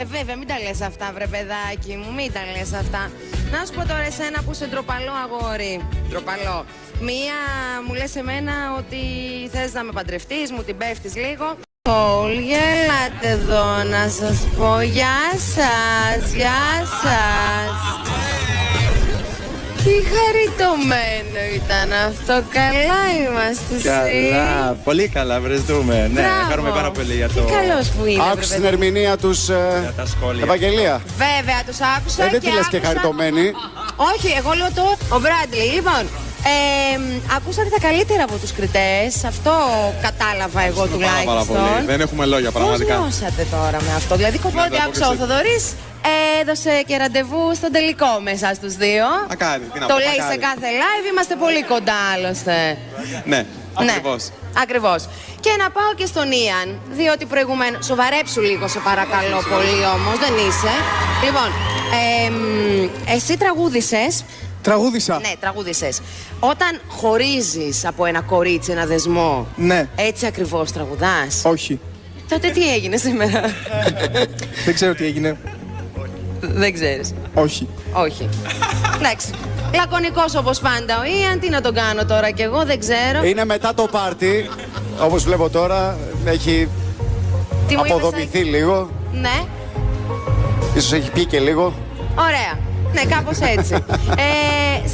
Βέβαια, μην τα λες αυτά, βρε παιδάκι μου, μην τα λες αυτά. Να σου πω τώρα εσένα που είσαι ντροπαλό αγόρι. Ντροπαλό. Μία μου λες εμένα ότι θες να με παντρευτείς, μου την πέφτεις λίγο. Ελάτε εδώ να σας πω γεια σας, γεια σας. Τι χαριτωμένο ήταν αυτό, καλά είμαστε. Καλά, πολύ καλά, βρεστούμε. Ναι, χαρούμε πάρα πολύ για το... Τι καλός που είναι. Άκουσες την ερμηνεία τους, τα σχόλια. Ευαγγελία. Βέβαια, τους άκουσα. Δεν τη λες και χαριτωμένη. Όχι, εγώ λέω το. Ο Μπράντλι, λοιπόν. Ακούσατε τα καλύτερα από τους κριτές. Αυτό κατάλαβα εγώ τουλάχιστον. Πάρα πολύ. Δεν έχουμε λόγια πραγματικά. Πώς νιώσατε τώρα με αυτό? Δηλαδή, κοπότι άκουσα ο Θοδωρής έδωσε και ραντεβού στον τελικό μέσα στους δύο. Μακάρι, τι να Το πω, λέει μακάρι. σε κάθε live, είμαστε πολύ κοντά άλλωστε. Ναι, ακριβώς. Ακριβώς. Και να πάω και στον Ιαν, διότι προηγουμένως. Σοβαρέψου λίγο, σε παρακαλώ πολύ όμως, δεν είσαι. Λοιπόν, εσύ τραγούδησες. Τραγούδισα. Ναι, τραγούδησες. Όταν χωρίζεις από ένα κορίτσι, ένα δεσμό, Ναι. έτσι ακριβώς τραγουδάς? Όχι. Τότε τι έγινε σήμερα? Δεν ξέρω τι έγινε. Δεν ξέρεις. Όχι. Όχι. Εντάξει. Λακωνικός όπως πάντα ο Ιαν, τι να τον κάνω τώρα κι εγώ, δεν ξέρω. Είναι μετά το πάρτι, όπως βλέπω τώρα, έχει Τι μου είπες, αποδομηθεί Σάκη? λίγο. Ναι. Ίσως έχει πει και λίγο. Ωραία. Ναι, κάπως έτσι.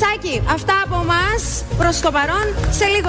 Σάκη, αυτά από εμάς προς το παρόν. Σε λίγο.